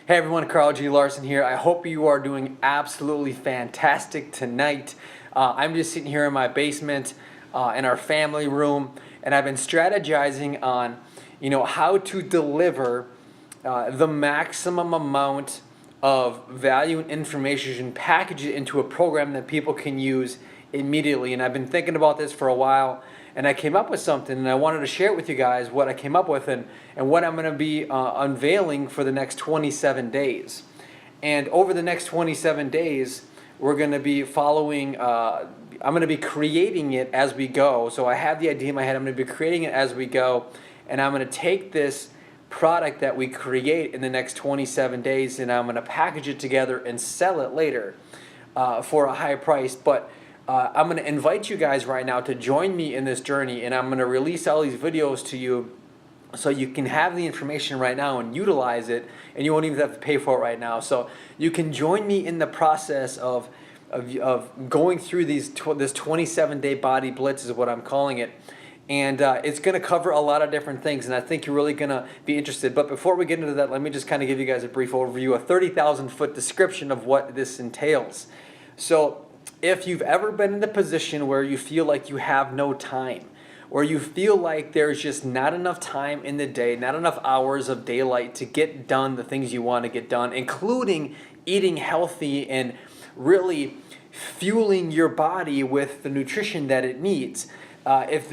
Hey everyone, Carl G. Larson here. I hope you are doing absolutely fantastic tonight. I'm just sitting here in my basement in our family room, and I've been strategizing on, how to deliver the maximum amount of value and information and package it into a program that people can use immediately. And I've been thinking about this for a while, and I came up with something, and I wanted to share with you guys what I came up with and what I'm going to be unveiling for the next 27 days. And over the next 27 days, we're going to be following, I'm going to be creating it as we go. So I have the idea in my head, I'm going to be creating it as we go, and I'm going to take this product that we create in the next 27 days, and I'm going to package it together and sell it later for a high price. But I'm going to invite you guys right now to join me in this journey, and I'm going to release all these videos to you so you can have the information right now and utilize it, and you won't even have to pay for it right now. So you can join me in the process of going through this 27-day Body Blitz is what I'm calling it. And it's going to cover a lot of different things, and I think you're really going to be interested. But before we get into that, let me just kind of give you guys a brief overview, a 30,000-foot description of what this entails. So if you've ever been in a position where you feel like you have no time, or you feel like there's just not enough time in the day, not enough hours of daylight to get done the things you want to get done, including eating healthy and really fueling your body with the nutrition that it needs. If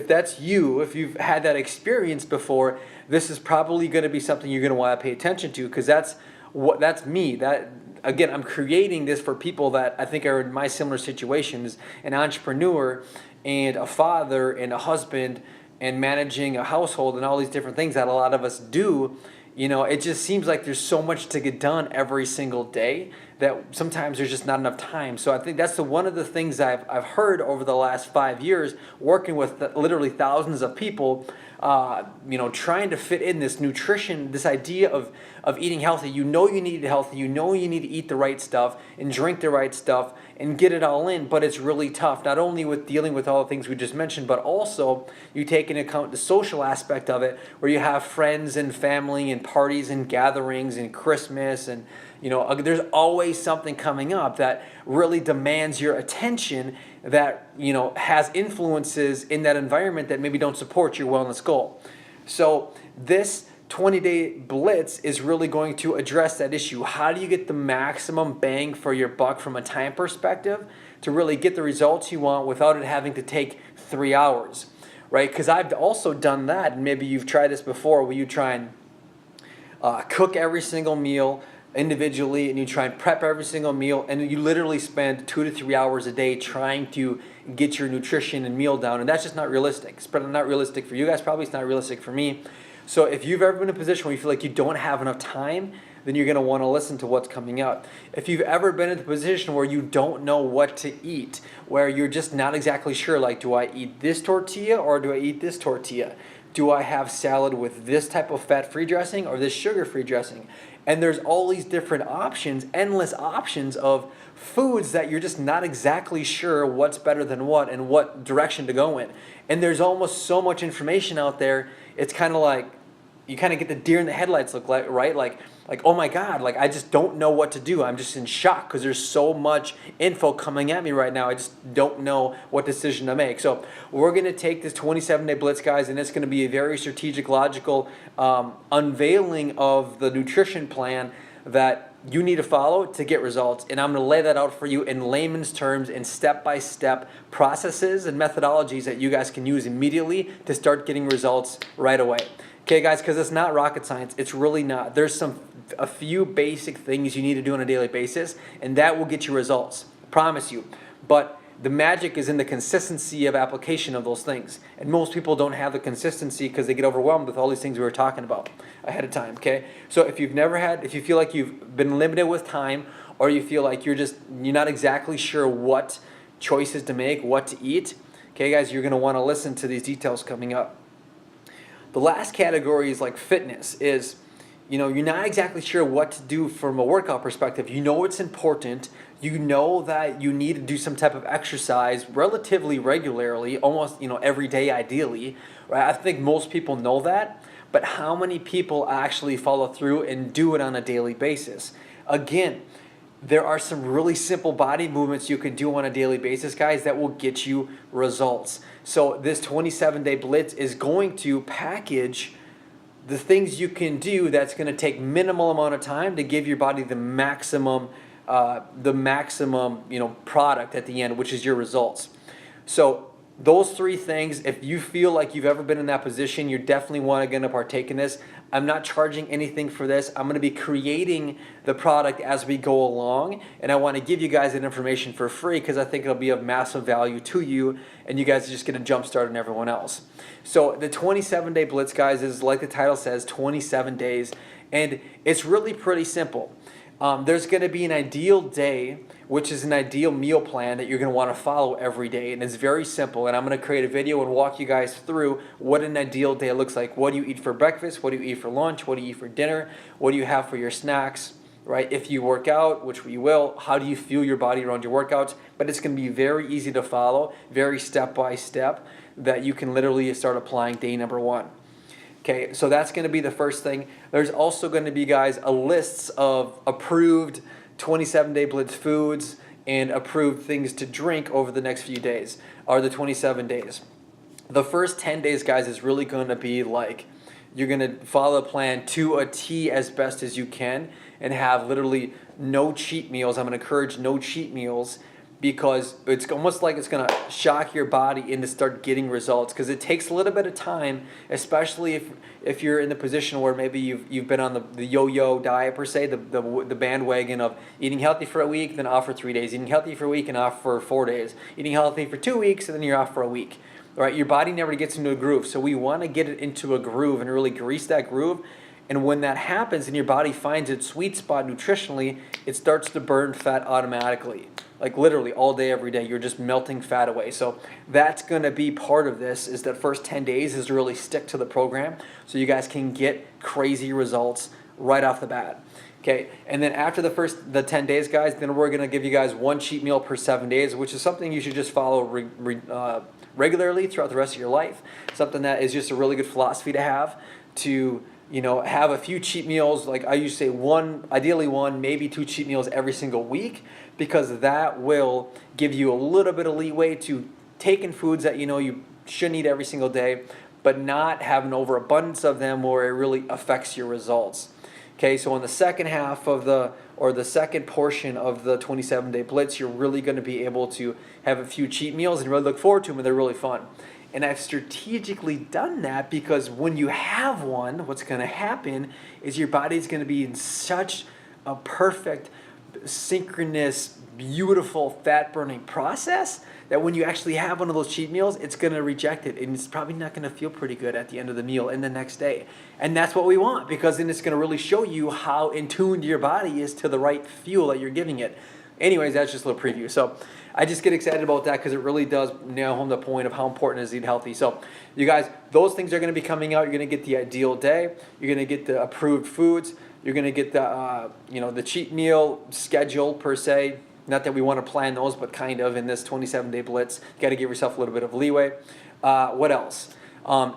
that's you, if you've had that experience before, this is probably going to be something you're going to want to pay attention to, because that's me. Again, I'm creating this for people that I think are in my similar situations, an entrepreneur and a father and a husband and managing a household and all these different things that a lot of us do. It just seems like there's so much to get done every single day that sometimes there's just not enough time. So I think that's one of the things I've heard over the last 5 years, working with literally thousands of people, trying to fit in this nutrition, this idea of eating healthy. You need to eat healthy. You need to eat the right stuff and drink the right stuff and get it all in, but it's really tough, not only with dealing with all the things we just mentioned, but also you take into account the social aspect of it, where you have friends and family and parties and gatherings and Christmas, and there's always something coming up that really demands your attention, that has influences in that environment that maybe don't support your wellness goal. So this 20-day blitz is really going to address that issue. How do you get the maximum bang for your buck from a time perspective to really get the results you want without it having to take 3 hours, right? Because I've also done that, and maybe you've tried this before, where you try and cook every single meal individually, and you try and prep every single meal, and you literally spend 2 to 3 hours a day trying to get your nutrition and meal down, and that's just not realistic. It's probably not realistic for you guys, probably it's not realistic for me. So if you've ever been in a position where you feel like you don't have enough time, then you're going to want to listen to what's coming up. If you've ever been in a position where you don't know what to eat, where you're just not exactly sure, like, do I eat this tortilla or do I eat this tortilla? Do I have salad with this type of fat-free dressing or this sugar-free dressing? And there's all these different options, endless options of foods that you're just not exactly sure what's better than what and what direction to go in. And there's almost so much information out there, it's kind of like, you kind of get the deer in the headlights look like, right? Like, oh my God, like I just don't know what to do. I'm just in shock because there's so much info coming at me right now. I just don't know what decision to make. So we're going to take this 27-day blitz, guys, and it's going to be a very strategic, logical unveiling of the nutrition plan that you need to follow to get results. And I'm going to lay that out for you in layman's terms, in step-by-step processes and methodologies that you guys can use immediately to start getting results right away. Okay, guys, because it's not rocket science. It's really not. There's a few basic things you need to do on a daily basis, and that will get you results. I promise you. But the magic is in the consistency of application of those things. And most people don't have the consistency because they get overwhelmed with all these things we were talking about ahead of time, okay? So if you feel like you've been limited with time, or you feel like you're not exactly sure what choices to make, what to eat, okay, guys, you're going to want to listen to these details coming up. The last category is like fitness, is you're not exactly sure what to do from a workout perspective. You know it's important. You know that you need to do some type of exercise relatively regularly, almost every day ideally, right? I think most people know that, but how many people actually follow through and do it on a daily basis? Again, there are some really simple body movements you can do on a daily basis, guys, that will get you results. So this 27-day blitz is going to package the things you can do that's going to take minimal amount of time to give your body the maximum product at the end, which is your results. So those three things, if you feel like you've ever been in that position, you definitely want to partake in this. I'm not charging anything for this. I'm going to be creating the product as we go along, and I want to give you guys that information for free because I think it'll be of massive value to you, and you guys are just going to jumpstart on everyone else. So the 27-day blitz, guys, is like the title says, 27 days, and it's really pretty simple. There's going to be an ideal day, which is an ideal meal plan that you're going to want to follow every day. And it's very simple. And I'm going to create a video and walk you guys through what an ideal day looks like. What do you eat for breakfast? What do you eat for lunch? What do you eat for dinner? What do you have for your snacks? Right? If you work out, which you will, how do you feel your body around your workouts? But it's going to be very easy to follow, very step by step, that you can literally start applying day number one. Okay, so that's going to be the first thing. There's also going to be, guys, a list of approved 27-day blitz foods and approved things to drink over the next few days, or the 27 days. The first 10 days, guys, is really going to be like you're going to follow the plan to a T as best as you can and have literally no cheat meals. I'm going to encourage no cheat meals, because it's almost like it's going to shock your body into start getting results, because it takes a little bit of time, especially if you're in the position where maybe you've been on the yo-yo diet per se, the bandwagon of eating healthy for a week, then off for 3 days, eating healthy for a week and off for 4 days, eating healthy for 2 weeks, and then you're off for a week. Right? Your body never gets into a groove, so we want to get it into a groove and really grease that groove. And when that happens and your body finds its sweet spot nutritionally, it starts to burn fat automatically. Like literally all day, every day, you're just melting fat away. So that's going to be part of this, is that first 10 days is to really stick to the program so you guys can get crazy results right off the bat. Okay, and then after the 10 days, guys, then we're going to give you guys one cheat meal per 7 days, which is something you should just follow regularly throughout the rest of your life. Something that is just a really good philosophy to have, to have a few cheat meals. Like I used to say, ideally one, maybe 2 cheat meals every single week, because that will give you a little bit of leeway to taking foods that you shouldn't eat every single day, but not have an overabundance of them where it really affects your results. Okay, so in the second half of the second portion of the 27-day blitz, you're really going to be able to have a few cheat meals and really look forward to them, and they're really fun. And I've strategically done that because when you have one, what's going to happen is your body's going to be in such a perfect, synchronous, beautiful fat-burning process that when you actually have one of those cheat meals, it's going to reject it, and it's probably not going to feel pretty good at the end of the meal and the next day. And that's what we want, because then it's going to really show you how in tune your body is to the right fuel that you're giving it. Anyways, that's just a little preview. So I just get excited about that because it really does nail home the point of how important it is to eat healthy. So you guys, those things are going to be coming out. You're going to get the ideal day. You're going to get the approved foods. You're going to get the the cheat meal schedule per se. Not that we want to plan those, but kind of in this 27-day blitz. You got to give yourself a little bit of leeway. What else?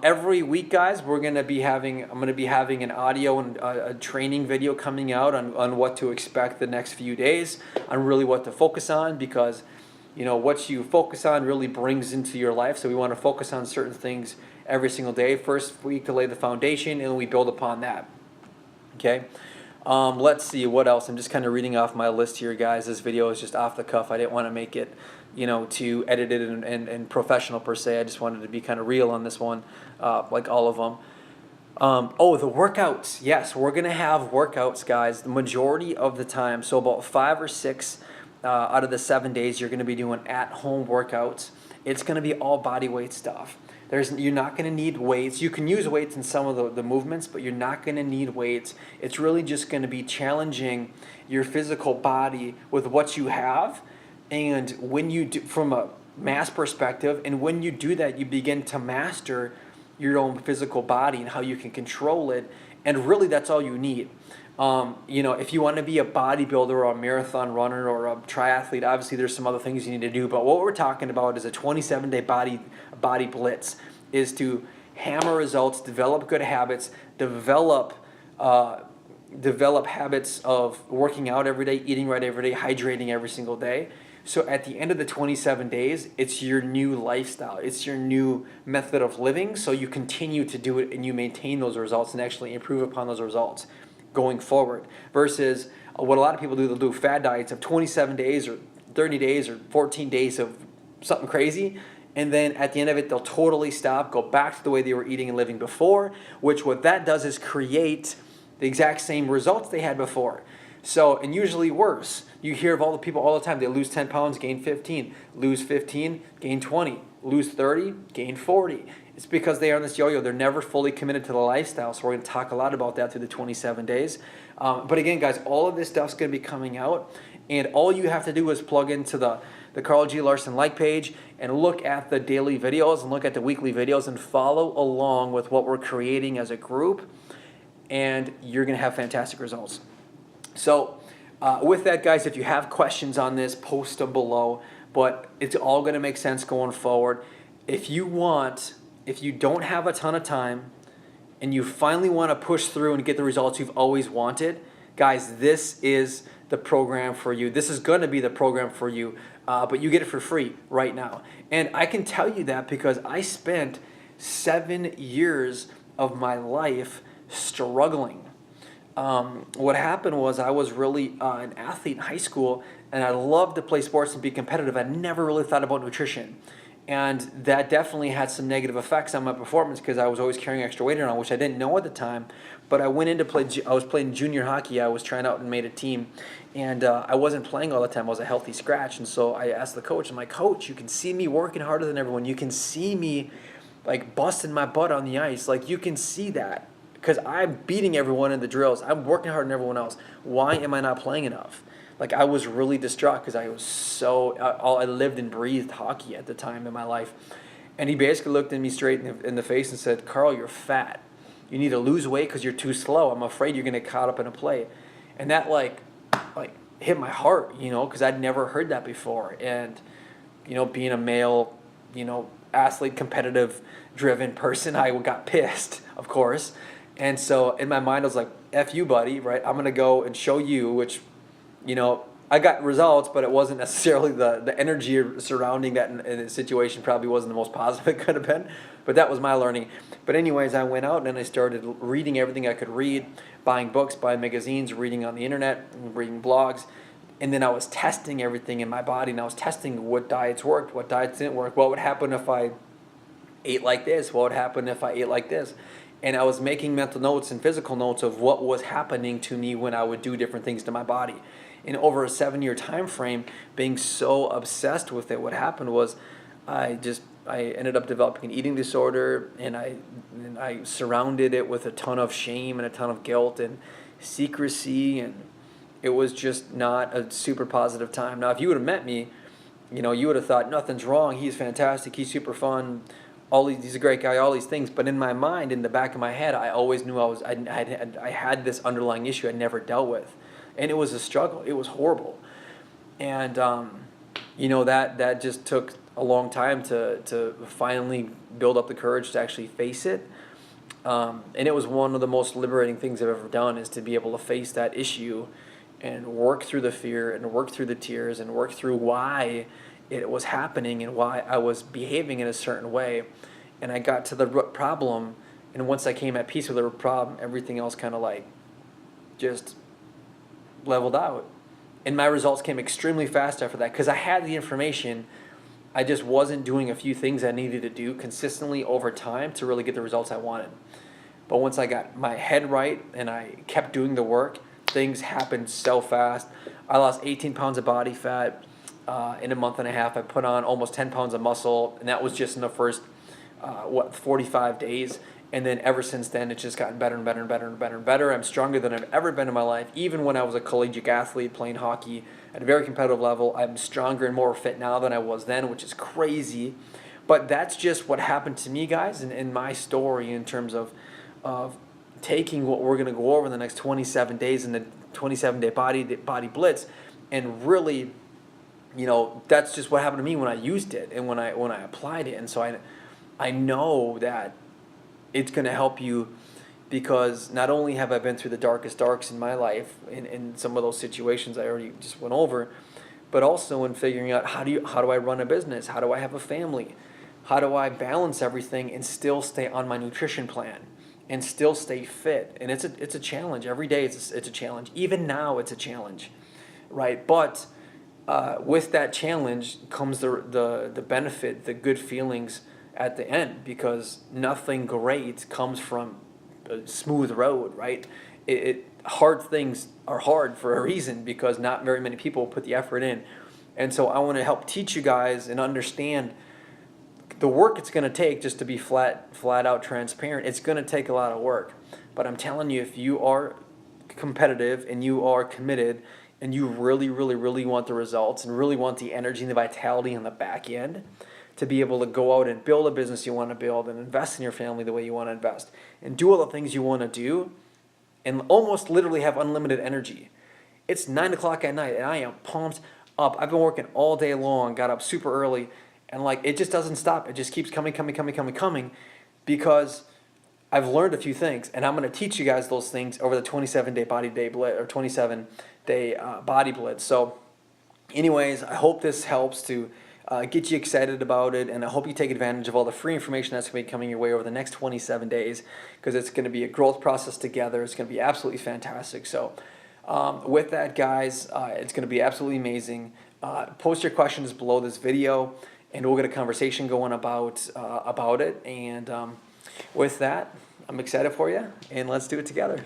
Every week, guys, I'm going to be having an audio and a training video coming out on what to expect the next few days, on really what to focus on, because what you focus on really brings into your life. So we want to focus on certain things every single day. First week to lay the foundation, and we build upon that. Okay. Let's see what else. I'm just kind of reading off my list here, guys. This video is just off the cuff. I didn't want to make it, too edited and professional per se. I just wanted to be kind of real on this one, like all of them. The workouts. Yes, we're going to have workouts, guys, the majority of the time. So about 5 or 6 out of the 7 days, you're going to be doing at-home workouts. It's going to be all body weight stuff. You're not going to need weights. You can use weights in some of the movements, but you're not going to need weights. It's really just going to be challenging your physical body with what you have. And when you do, from a mass perspective, and when you do that, you begin to master your own physical body and how you can control it. And really, that's all you need. If you want to be a bodybuilder or a marathon runner or a triathlete, obviously there's some other things you need to do. But what we're talking about is a 27-day body blitz, is to hammer results, develop good habits, develop habits of working out every day, eating right every day, hydrating every single day. So at the end of the 27 days, it's your new lifestyle. It's your new method of living. So you continue to do it and you maintain those results and actually improve upon those results going forward. Versus what a lot of people do, they'll do fad diets of 27 days or 30 days or 14 days of something crazy. And then at the end of it, they'll totally stop, go back to the way they were eating and living before, which what that does is create the exact same results they had before. So, and usually worse. You hear of all the people all the time, they lose 10 pounds, gain 15, lose 15, gain 20, lose 30, gain 40. It's because they are on this yo-yo. They're never fully committed to the lifestyle. So we're going to talk a lot about that through the 27 days. But again, guys, all of this stuff's going to be coming out. And all you have to do is plug into the Carl G. Larson like page and look at the daily videos and look at the weekly videos and follow along with what we're creating as a group. And you're going to have fantastic results. So with that, guys, if you have questions on this, post them below. But it's all going to make sense going forward. If you don't have a ton of time and you finally want to push through and get the results you've always wanted, guys, this is the program for you. This is going to be the program for you, but you get it for free right now. And I can tell you that because I spent 7 years of my life struggling. What happened was I was really an athlete in high school, and I loved to play sports and be competitive. I never really thought about nutrition. And that definitely had some negative effects on my performance because I was always carrying extra weight around, which I didn't know at the time. But I went in to play, I was playing junior hockey. I was trying out and made a team. And I wasn't playing all the time. I was a healthy scratch. And so I asked the coach, I'm like, Coach, you can see me working harder than everyone. You can see me like busting my butt on the ice. Like you can see that because I'm beating everyone in the drills. I'm working harder than everyone else. Why am I not playing enough? Like I was really distraught because I was so, I lived and breathed hockey at the time in my life. And he basically looked at me straight in the face and said, Carl, you're fat. You need to lose weight because you're too slow. I'm afraid you're going to get caught up in a play. And that like hit my heart, because I'd never heard that before. And, being a male, athlete, competitive, driven person, I got pissed, of course. And so in my mind, I was like, F you, buddy, right? I'm going to go and show you, which, I got results, but it wasn't necessarily the energy surrounding that in the situation probably wasn't the most positive it could have been. But that was my learning. But anyways, I went out and I started reading everything I could read, buying books, buying magazines, reading on the internet, reading blogs. And then I was testing everything in my body, and I was testing what diets worked, what diets didn't work, what would happen if I ate like this, what would happen if I ate like this. And I was making mental notes and physical notes of what was happening to me when I would do different things to my body. And over a 7-year time frame, being so obsessed with it, what happened was I ended up developing an eating disorder, and I surrounded it with a ton of shame and a ton of guilt and secrecy, and it was just not a super positive time. Now, if you would have met me, you would have thought nothing's wrong. He's fantastic. He's super fun. He's a great guy. All these things. But in my mind, in the back of my head, I always knew I had this underlying issue I'd never dealt with, and it was a struggle. It was horrible, and that just took a long time to finally build up the courage to actually face it. And it was one of the most liberating things I've ever done, is to be able to face that issue and work through the fear and work through the tears and work through why it was happening and why I was behaving in a certain way. And I got to the root problem, and once I came at peace with the root problem, everything else kind of just leveled out. And my results came extremely fast after that because I had the information. I just wasn't doing a few things I needed to do consistently over time to really get the results I wanted. But once I got my head right and I kept doing the work, things happened so fast. I lost 18 pounds of body fat in a month and a half. I put on almost 10 pounds of muscle, and that was just in the first 45 days. And then ever since then, it's just gotten better and better and better and better and better. I'm stronger than I've ever been in my life. Even when I was a collegiate athlete playing hockey at a very competitive level, I'm stronger and more fit now than I was then, which is crazy. But that's just what happened to me, guys, in my story in terms of taking what we're going to go over in the next 27 days in the 27-day Body Blitz, and really, that's just what happened to me when I used it and when I applied it. And so I know that it's going to help you, because not only have I been through the darkest darks in my life in some of those situations I already just went over, but also in figuring out how do I run a business? How do I have a family? How do I balance everything and still stay on my nutrition plan and still stay fit? And it's a challenge. Every day it's a challenge. Even now it's a challenge, right? But with that challenge comes the benefit, the good feelings at the end, because nothing great comes from a smooth road, right? Hard things are hard for a reason, because not very many people put the effort in. And so I want to help teach you guys and understand the work it's going to take, just to be flat out transparent. It's going to take a lot of work. But I'm telling you, if you are competitive and you are committed and you really, really, really want the results and really want the energy and the vitality on the back end to be able to go out and build a business you want to build and invest in your family the way you want to invest and do all the things you want to do and almost literally have unlimited energy. It's 9 o'clock at night and I am pumped up. I've been working all day long, got up super early, and like it just doesn't stop. It just keeps coming, because I've learned a few things, and I'm going to teach you guys those things over the 27-day Body Day Blitz, or 27-day Body Blitz. So anyways, I hope this helps to get you excited about it, and I hope you take advantage of all the free information that's going to be coming your way over the next 27 days, because it's going to be a growth process together. It's going to be absolutely fantastic. So with that, guys, it's going to be absolutely amazing. Post your questions below this video, and we'll get a conversation going about it. And with that, I'm excited for you, and let's do it together.